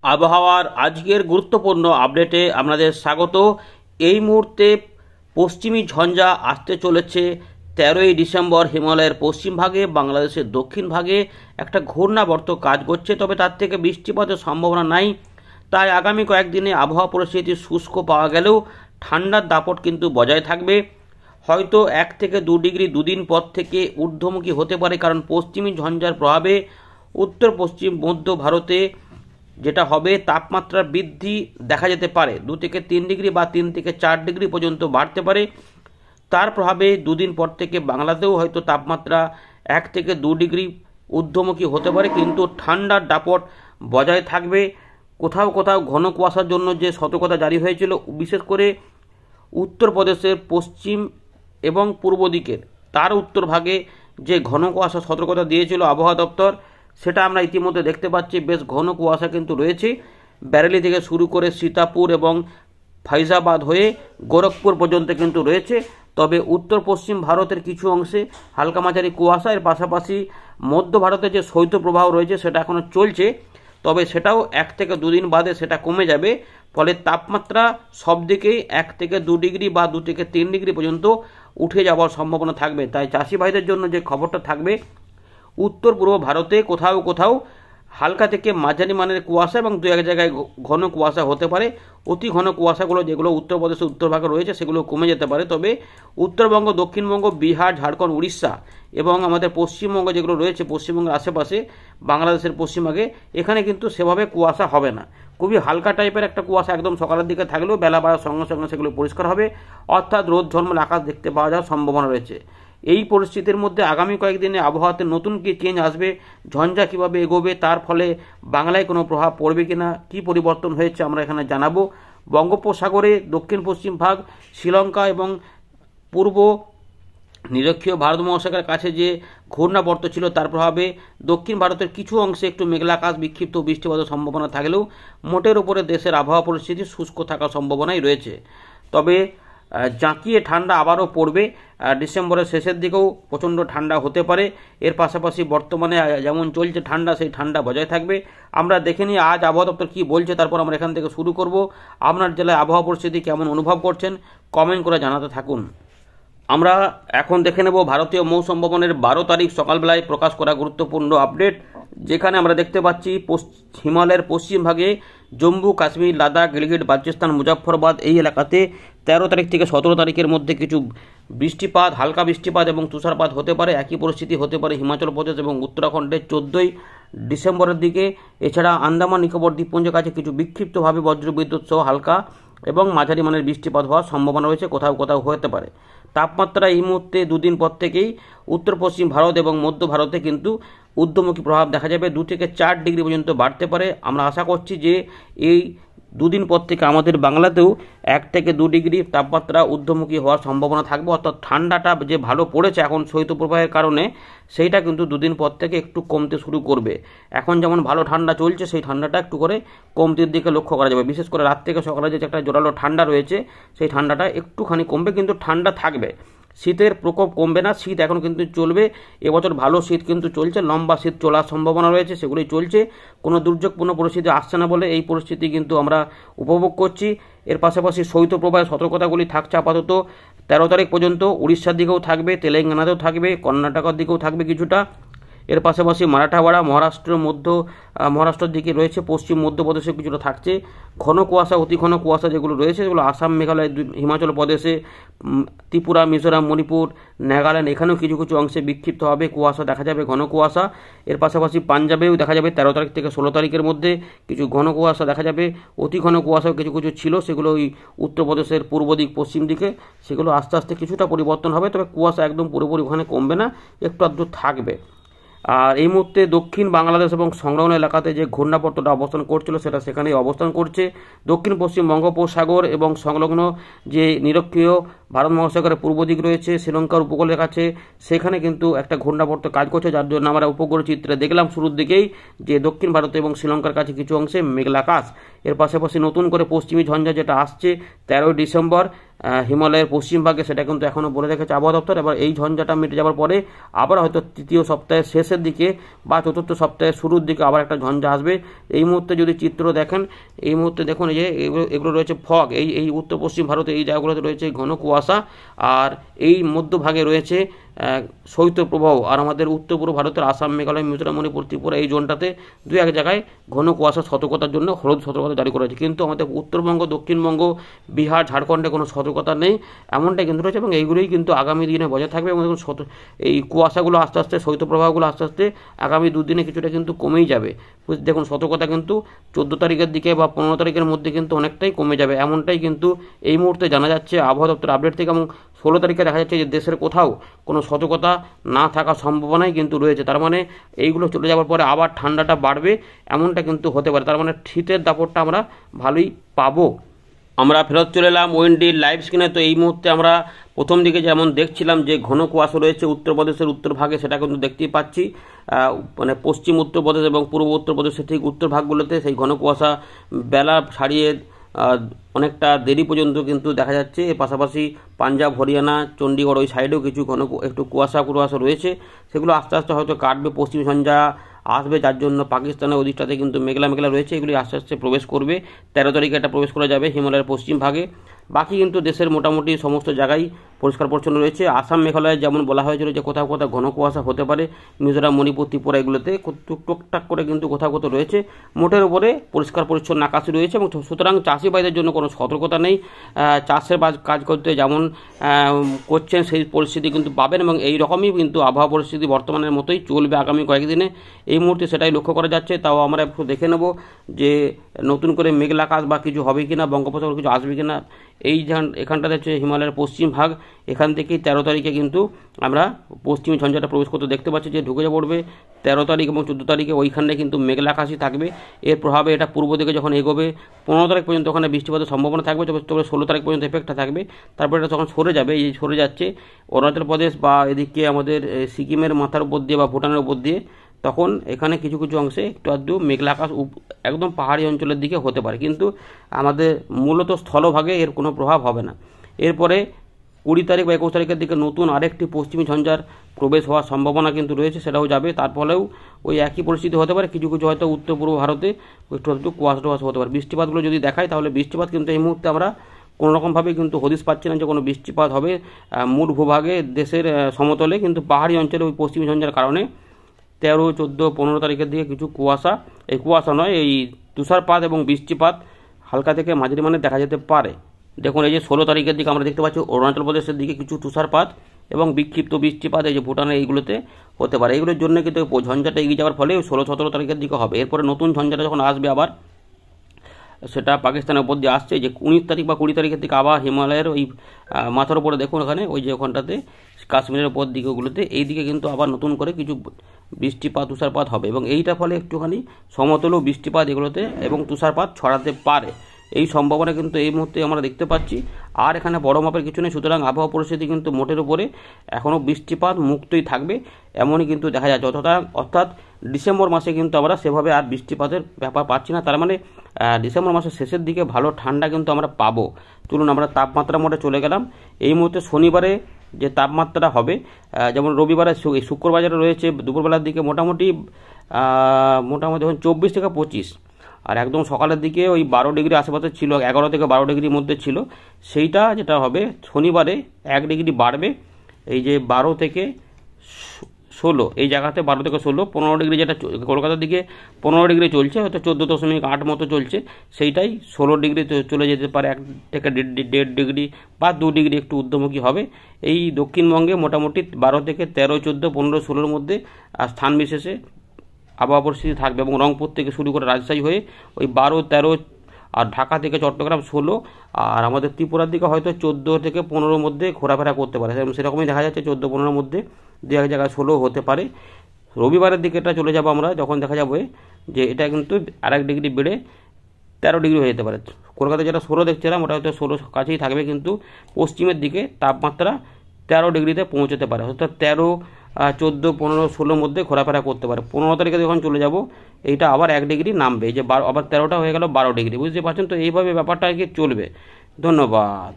আবহাওয়ার আজকের গুরুত্বপূর্ণ আপডেটে আপনাদের স্বাগত। এই মুহূর্তে পশ্চিমী ঝঞ্ঝা আসতে চলেছে 13ই ডিসেম্বর। হিমালয়ের পশ্চিম ভাগে, বাংলাদেশের দক্ষিণ ভাগে একটা ঘূর্ণাবর্ত কাজ করছে, তবে তার থেকে বৃষ্টিপাতের সম্ভাবনা নাই। তাই আগামী কয়েকদিনে আবহাওয়া পরিস্থিতি শুষ্ক পাওয়া গেলেও ঠান্ডার দাপট কিন্তু বজায় থাকবে। হয়তো 1 থেকে 2 ডিগ্রি দুদিন পর থেকে ঊর্ধ্বমুখী হতে পারে, কারণ পশ্চিমী ঝঞ্ঝার প্রভাবে উত্তর পশ্চিম মধ্য ভারতে যেটা হবে তাপমাত্রার বৃদ্ধি দেখা যেতে পারে 2 থেকে 3 ডিগ্রি বা 3 থেকে 4 ডিগ্রি পর্যন্ত বাড়তে পারে। তার প্রভাবে দুদিন পর থেকে বাংলাতেও হয়তো তাপমাত্রা 1 থেকে 2 ডিগ্রি ঊর্ধ্বমুখী হতে পারে, কিন্তু ঠান্ডার দাপট বজায় থাকবে। কোথাও কোথাও ঘন কুয়াশার জন্য যে সতর্কতা জারি হয়েছিল, বিশেষ করে উত্তরপ্রদেশের পশ্চিম এবং পূর্ব দিকের তার উত্তর ভাগে যে ঘন কুয়াশা সতর্কতা দিয়েছিল আবহাওয়া দপ্তর, সেটা আমরা ইতিমধ্যে দেখতে পাচ্ছি। বেশ ঘন কুয়াশা কিন্তু রয়েছে। ব্যারেলি থেকে শুরু করে সীতাপুর এবং ফাইজাবাদ হয়ে গোরখপুর পর্যন্ত কিন্তু রয়েছে। তবে উত্তর পশ্চিম ভারতের কিছু অংশে হালকা মাঝারি কুয়াশা, এর পাশাপাশি মধ্য ভারতে যে শৈত্যপ্রবাহ রয়েছে সেটা এখনও চলছে, তবে সেটাও 1 থেকে 2 দিন বাদে সেটা কমে যাবে। ফলে তাপমাত্রা সব দিকেই 1 থেকে 2 ডিগ্রি বা 2 থেকে 3 ডিগ্রি পর্যন্ত উঠে যাওয়ার সম্ভাবনা থাকবে। তাই চাষি ভাইদের জন্য যে খবরটা থাকবে, উত্তর পূর্ব ভারতে কোথাও কোথাও হালকা থেকে মাঝারি মানের কুয়াশা এবং 2-1 জায়গায় ঘন কুয়াশা হতে পারে। অতি ঘন কুয়াশাগুলো যেগুলো উত্তরপ্রদেশের উত্তরভাগে রয়েছে সেগুলো কমে যেতে পারে। তবে উত্তরবঙ্গ, দক্ষিণবঙ্গ, বিহার, ঝাড়খণ্ড, উড়িষ্যা এবং আমাদের পশ্চিমবঙ্গ যেগুলো রয়েছে, পশ্চিমবঙ্গের আশেপাশে বাংলাদেশের পশ্চিমভাগে, এখানে কিন্তু সেভাবে কুয়াশা হবে না। খুবই হালকা টাইপের একটা কুয়াশা একদম সকালের দিকে থাকলেও বেলা বাড়ার সঙ্গে সঙ্গে সেগুলো পরিষ্কার হবে, অর্থাৎ রোদ ঝলমল আকাশ দেখতে পাওয়া যাওয়ার সম্ভাবনা রয়েছে। এই পরিস্থিতির মধ্যে আগামী কয়েকদিনে আবহাওয়াতে নতুন কি চেঞ্জ আসবে, ঝঞ্ঝা কীভাবে এগোবে, তার ফলে বাংলায় কোনো প্রভাব পড়বে কিনা, কী পরিবর্তন হয়েছে আমরা এখানে জানাবো। বঙ্গোপসাগরে দক্ষিণ পশ্চিম ভাগ, শ্রীলঙ্কা এবং পূর্ব নিরক্ষীয় ভারত মহাসাগরের কাছে যে ঘূর্ণাবর্ত ছিল তার প্রভাবে দক্ষিণ ভারতের কিছু অংশে একটু মেঘলা আকাশ, বিক্ষিপ্ত বৃষ্টিপাতের সম্ভাবনা থাকলেও মোটের উপরে দেশের আবহাওয়া পরিস্থিতি শুষ্ক থাকার সম্ভাবনাই রয়েছে। তবে জাঁকিয়ে ঠান্ডা আবারও পড়বে। ডিসেম্বরের শেষের দিকেও প্রচণ্ড ঠান্ডা হতে পারে। এর পাশাপাশি বর্তমানে যেমন চলছে ঠান্ডা, সেই ঠান্ডা বজায় থাকবে। আমরা দেখে নিই আজ আবহাওয়া দপ্তর কী বলছে, তারপর আমরা এখান থেকে শুরু করব। আপনার জেলায় আবহাওয়া পরিস্থিতি কেমন অনুভব করছেন কমেন্ট করে জানাতে থাকুন। আমরা এখন দেখে নেব ভারতীয় মৌসুম ভবনের 12 তারিখ সকালবেলায় প্রকাশ করা গুরুত্বপূর্ণ আপডেট, যেখানে আমরা দেখতে পাচ্ছি হিমালয়ের পশ্চিম ভাগে জম্মু কাশ্মীর, লাদাখ, গিলগিট বালচিস্তান, মুজাফফরবাদ এই এলাকাতে 13 তারিখ থেকে 17 তারিখের মধ্যে কিছু বৃষ্টিপাত, হালকা বৃষ্টিপাত এবং তুষারপাত হতে পারে। একই পরিস্থিতি হতে পারে হিমাচল প্রদেশ এবং উত্তরাখণ্ডের 14ই ডিসেম্বরের দিকে। এছাড়া আন্দামান নিকোবর দ্বীপপুঞ্জের কাছে কিছু বিক্ষিপ্তভাবে বজ্রবিদ্যুৎ সহ হালকা এবং মাঝারি মানের বৃষ্টিপাত হওয়ার সম্ভাবনা রয়েছে, কোথাও কোথাও হতে পারে। তাপমাত্রা এই মুহূর্তে 2 দিন পর থেকেই উত্তর পশ্চিম ভারত এবং মধ্য ভারতে কিন্তু ঊর্ধ্বমুখী প্রভাব দেখা যাবে, 2 থেকে 4 ডিগ্রি পর্যন্ত বাড়তে পারে। আমরা আশা করছি যে এই 2 দিন পর থেকে আমাদের বাংলাতেও 1 থেকে 2 ডিগ্রি তাপমাত্রা ঊর্ধ্বমুখী হওয়ার সম্ভাবনা থাকবে, অর্থাৎ ঠান্ডাটা যে ভালো পড়েছে এখন শৈত্যপ্রবাহের কারণে, সেইটা কিন্তু 2 দিন পর থেকে একটু কমতে শুরু করবে। এখন যেমন ভালো ঠান্ডা চলছে, সেই ঠান্ডাটা একটু করে কমতির দিকে লক্ষ্য করা যাবে। বিশেষ করে রাত থেকে সকালে যে একটা জোরালো ঠান্ডা রয়েছে, সেই ঠান্ডাটা একটুখানি কমবে, কিন্তু ঠান্ডা থাকবে। শীতের প্রকোপ কমবে না, শীত এখন কিন্তু চলবে। এবছর ভালো শীত কিন্তু চলছে, লম্বা শীত চলার সম্ভাবনা রয়েছে, সেগুলোই চলছে। কোনো দুর্যোগপূর্ণ পরিস্থিতি আসছে না বলে এই পরিস্থিতি কিন্তু আমরা উপভোগ করছি। এর পাশাপাশি শৈত্যপ্রবাহের সতর্কতাগুলি থাকছে আপাতত 13 তারিখ পর্যন্ত। উড়িষ্যার দিকেও থাকবে, তেলেঙ্গানাতেও থাকবে, কর্ণাটকের দিকেও থাকবে কিছুটা। এর পাশাপাশি মারাঠাওয়াড়া, মহারাষ্ট্রের দিকে রয়েছে, পশ্চিম মধ্যপ্রদেশে কিছুটা থাকছে। ঘন কুয়াশা, অতি ঘন কুয়াশা যেগুলো রয়েছে সেগুলো আসাম, মেঘালয়, হিমাচল প্রদেশে, ত্রিপুরা, মিজোরাম, মণিপুর, নাগাল্যান্ড এখানেও কিছু কিছু অংশে বিক্ষিপ্তভাবে কুয়াশা দেখা যাবে, ঘন কুয়াশা। এর পাশাপাশি পাঞ্জাবেও দেখা যাবে 13 তারিখ থেকে 16 তারিখের মধ্যে কিছু ঘন কুয়াশা দেখা যাবে। অতি ঘন কুয়াশাও কিছু কিছু ছিল, সেগুলো ওই উত্তরপ্রদেশের পূর্ব দিক, পশ্চিম দিকে, সেগুলো আস্তে আস্তে কিছুটা পরিবর্তন হবে। তবে কুয়াশা একদম পুরোপুরি ওখানে কমবে না, একটু আধটু থাকবে। আর এই মুহূর্তে দক্ষিণ বাংলাদেশ এবং সংলগ্ন এলাকাতে যে ঘূর্ণাবর্তটা অবস্থান করছিল সেটা সেখানেই অবস্থান করছে। দক্ষিণ পশ্চিম বঙ্গোপসাগর এবং সংলগ্ন যে নিরক্ষীয় ভারত মহাসাগরের পূর্ব দিক রয়েছে, শ্রীলঙ্কার উপকূলের কাছে, সেখানে কিন্তু একটা ঘূর্ণাবর্ত কাজ করছে, যার জন্য আমরা উপগ্রহ চিত্রে দেখলাম শুরুর দিকেই যে দক্ষিণ ভারত এবং শ্রীলঙ্কার কাছে কিছু অংশে মেঘলা আকাশ। এর পাশাপাশি নতুন করে পশ্চিমী ঝঞ্ঝা যেটা আসছে 13 ডিসেম্বর হিমালয়ের পশ্চিম ভাগে, সেটা কিন্তু এখনও বলে রেখেছে আবহাওয়া দপ্তর। এবার এই ঝঞ্ঝাটা মিটে যাওয়ার পরে আবার হয়তো তৃতীয় সপ্তাহের শেষের দিকে বা চতুর্থ সপ্তাহের শুরুর দিকে আবার একটা ঝঞ্ঝা আসবে। এই মুহূর্তে যদি চিত্র দেখেন, এই মুহূর্তে দেখুন এই যে এগুলো রয়েছে ফগ, এই উত্তর পশ্চিম ভারতে এই জায়গাগুলোতে রয়েছে ঘন কুয়াশা, আর এই মধ্যভাগে রয়েছে শৈত্যপ্রবাহ। আর আমাদের উত্তর পূর্ব ভারতের আসাম, মেঘালয়, মিজোরাম, মণিপুর, ত্রিপুরা এই জোনটাতে দু এক জায়গায় ঘন কুয়াশা সতর্কতার জন্য হলুদ সতর্কতা জারি করা হয়েছে। কিন্তু আমাদের উত্তরবঙ্গ, দক্ষিণবঙ্গ, বিহার, ঝাড়খণ্ডে কোনো সতর্কতা নেই, এমনটাই কিন্তু রয়েছে। এবং এইগুলোই কিন্তু আগামী দিনে বজায় থাকবে। এবং দেখুন এই কুয়াশাগুলো আস্তে আস্তে, শৈত্যপ্রবাহগুলো আস্তে আস্তে আগামী দুদিনে কিছুটা কিন্তু কমেই যাবে। দেখুন সতর্কতা কিন্তু 14 তারিখের দিকে বা 15 তারিখের মধ্যে কিন্তু অনেকটাই কমে যাবে, এমনটাই কিন্তু এই মুহূর্তে জানা যাচ্ছে আবহাওয়া দপ্তর আপডেট থেকে। এবং 16 তারিখে দেখা যাচ্ছে যে দেশের কোথাও কোনো সতর্কতা না থাকার সম্ভাবনাই কিন্তু রয়েছে। তার মানে এইগুলো চলে যাওয়ার পরে আবার ঠান্ডাটা বাড়বে, এমনটা কিন্তু হতে পারে। তার মানে শীতের দাপটটা আমরা ভালোই পাবো। আমরা ফেরত চলে এলাম ওএনডির লাইভ স্ক্রিনে। তো এই মুহূর্তে আমরা প্রথম দিকে যেমন দেখছিলাম যে ঘন কুয়াশা রয়েছে উত্তরপ্রদেশের উত্তর ভাগে, সেটা কিন্তু দেখতেই পাচ্ছি। মানে পশ্চিম উত্তরপ্রদেশ এবং পূর্ব উত্তরপ্রদেশের ঠিক উত্তর ভাগগুলোতে সেই ঘন কুয়াশা বেলা ছাড়িয়ে অনেকটা দেরি পর্যন্ত কিন্তু দেখা যাচ্ছে। এর পাশাপাশি পাঞ্জাব, হরিয়ানা, চণ্ডীগড় ওই সাইডেও কিছু একটু কুয়াশা রয়েছে, সেগুলো আস্তে আস্তে হয়তো কাটবে। পশ্চিম ঝঞ্ঝা আসবে, যার জন্য পাকিস্তানের ওদিকটাতে কিন্তু মেঘলা মেঘলা রয়েছে, এগুলি আস্তে আস্তে প্রবেশ করবে। 13 তারিখে এটা প্রবেশ করা যাবে হিমালয়ের পশ্চিম ভাগে। বাকি কিন্তু দেশের মোটামুটি সমস্ত জায়গায় পরিষ্কার পরিচ্ছন্ন রয়েছে। আসাম, মেঘালয়ে যেমন বলা হয়েছিল যে কোথাও কোথাও ঘন কুয়াশা হতে পারে, মিজোরাম, মণিপুর, ত্রিপুরা এগুলোতে টুকটাক করে কিন্তু কোথাও কোথাও রয়েছে। মোটের উপরে পরিষ্কার পরিচ্ছন্ন আকাশই রয়েছে। এবং সুতরাং চাষি ভাইদের জন্য কোনো সতর্কতা নেই। চাষের কাজ করতে যেমন করছেন সেই পরিস্থিতি কিন্তু পাবেন। এবং এই রকমই কিন্তু আবহাওয়া পরিস্থিতি বর্তমানের মতোই চলবে আগামী কয়েকদিনে। এই মুহূর্তে সেটাই লক্ষ্য করা যাচ্ছে। তাও আমরা একটু দেখে নেব যে নতুন করে মেঘলা আকাশ বা কিছু হবে কিনা, বঙ্গোপসাগর কিছু আসবে কিনা। এখানটাতে হচ্ছে হিমালয়ের পশ্চিম ভাগ, এখান থেকেই 13 তারিখে কিন্তু আমরা পশ্চিমী ঝঞ্ঝাটা প্রবেশ করতে দেখতে পাচ্ছি যে ঢুকে পড়বে 13 তারিখ এবং 14 তারিখে ওইখানে কিন্তু মেঘলা আকাশই থাকবে। এর প্রভাবে এটা পূর্ব দিকে যখন এগোবে 15 তারিখ পর্যন্ত ওখানে বৃষ্টিপাতের সম্ভাবনা থাকবে, তবে 16 তারিখ পর্যন্ত এফেক্টটা থাকবে। তারপরে এটা যখন সরে যাবে, এই সরে যাচ্ছে অরুণাচল প্রদেশ বা এদিকে আমাদের সিকিমের মাথার উপর দিয়ে বা ভুটানের উপর দিয়ে, তখন এখানে কিছু কিছু অংশে একটু আধটু মেঘলা আকাশ একদম পাহাড়ি অঞ্চলের দিকে হতে পারে, কিন্তু আমাদের মূলত স্থলভাগে এর কোনো প্রভাব হবে না। এরপরে 20 তারিখ বা 21 তারিখের দিকে নতুন আরেকটি পশ্চিমী ঝঞ্ঝার প্রবেশ হওয়ার সম্ভাবনা কিন্তু রয়েছে, সেটাও যাবে। তার ফলেও ওই একই পরিস্থিতি হতে পারে, কিছু কিছু হয়তো উত্তর পূর্ব ভারতে একটু একটু কুয়াশা টুয়াশা হতে পারে। বৃষ্টিপাতগুলো যদি দেখায় তাহলে বৃষ্টিপাত কিন্তু এই মুহূর্তে আমরা কোনোরকমভাবে কিন্তু হদিশ পাচ্ছি না যে কোনো বৃষ্টিপাত হবে মূল ভূভাগে দেশের সমতলে, কিন্তু পাহাড়ি অঞ্চলে ওই পশ্চিমী ঝঞ্ঝার কারণে 13, 14, 15 তারিখের দিকে কিছু কুয়াশা, এই কুয়াশা নয়, এই তুষারপাত এবং বৃষ্টিপাত হালকা থেকে মাঝারি মানে দেখা যেতে পারে। দেখুন এই যে 16 তারিখের দিকে আমরা দেখতে পাচ্ছি অরুণাচল প্রদেশের দিকে কিছু তুষারপাত এবং বিক্ষিপ্ত বৃষ্টিপাত এই যে ভুটানের এইগুলোতে হতে পারে। এইগুলোর জন্য কিন্তু ঝঞ্ঝাটা এগিয়ে যাওয়ার ফলে 16-17 তারিখের দিকে হবে। এরপরে নতুন ঝঞ্ঝাটা যখন আসবে আবার, সেটা পাকিস্তানের উপর দিয়ে আসছে যে 19 তারিখ বা 20 তারিখের দিকে আবার হিমালয়ের ওই মাথার উপরে দেখুন ওখানে ওই যে ওখানটাতে কাশ্মীরের উপর দিকেগুলোতে এই দিকে কিন্তু আবার নতুন করে কিছু বৃষ্টিপাত তুষারপাত হবে। এবং এইটার ফলে একটুখানি সমতলও বৃষ্টিপাত এগুলোতে এবং তুষারপাত ছড়াতে পারে, এই সম্ভাবনা কিন্তু এই মুহূর্তে আমরা দেখতে পাচ্ছি। আর এখানে বড় মাপের কিছু নেই, সুতরাং আবহাওয়া পরিস্থিতি কিন্তু মোটের উপরে এখনও বৃষ্টিপাত মুক্তই থাকবে এমনই কিন্তু দেখা যাচ্ছে। অর্থাৎ ডিসেম্বর মাসে কিন্তু আমরা সেভাবে আর বৃষ্টিপাতের ব্যাপার পাচ্ছি না। তার মানে ডিসেম্বর মাসের শেষের দিকে ভালো ঠান্ডা কিন্তু আমরা পাবো। চলুন আমরা তাপমাত্রা মোটে চলে গেলাম। এই মুহূর্তে শনিবারে যে তাপমাত্রা হবে, যেমন রবিবারে শুক্রবার যেটা রয়েছে দুপুরবেলার দিকে মোটামুটি ধরুন 24 থেকে 25, আর একদম সকালের দিকে ওই 12 ডিগ্রি আশেপাশে ছিল, 11 থেকে 12 ডিগ্রির মধ্যে ছিল। সেইটা যেটা হবে শনিবারে 1 ডিগ্রি বাড়বে, এই যে 12 থেকে 16 এই জায়গাতে 12 থেকে 16, 15 ডিগ্রি যেটা কলকাতার দিকে 15 ডিগ্রি চলছে, হয়তো 14.8 মতো চলছে, সেইটাই 16 ডিগ্রি চলে যেতে পারে, 1 থেকে 1.5 ডিগ্রি বা 2 ডিগ্রি একটু ঊর্ধ্বমুখী হবে। এই দক্ষিণবঙ্গে মোটামুটি 12 থেকে 13, 14, 15, 16-র মধ্যে স্থান বিশেষে আবহাওয়া পরিস্থিতি থাকবে। এবং রংপুর থেকে শুরু করে রাজশাহী হয়ে ওই 12, 13, আর ঢাকা থেকে চট্টগ্রাম 16, আর আমাদের ত্রিপুরার দিকে হয়তো 14 থেকে 15-র মধ্যে ঘোরাফেরা করতে পারে, সেরকমই দেখা যাচ্ছে 14-15-র মধ্যে, দু এক জায়গায় 16 হতে পারে। রবিবারের দিকে এটা চলে যাবো আমরা, যখন দেখা যাবে যে এটা কিন্তু 1 ডিগ্রি বেড়ে 13 ডিগ্রি হয়ে যেতে পারে। কলকাতায় যেটা 16 দেখছিলাম ওটা হয়তো 16 কাছেই থাকবে, কিন্তু পশ্চিমের দিকে তাপমাত্রা 13 ডিগ্রিতে পৌঁছতে পারে, অর্থাৎ 13, 14, 15, 16 মধ্যে ঘোরাফেরা করতে পারে। 15 তারিখে যখন চলে যাব এইটা আবার 1 ডিগ্রি নামবে, এই যে আবার 13টা হয়ে গেল 12 ডিগ্রি, বুঝতে পারছেন? তো এইভাবে ব্যাপারটা আর কি চলবে। ধন্যবাদ।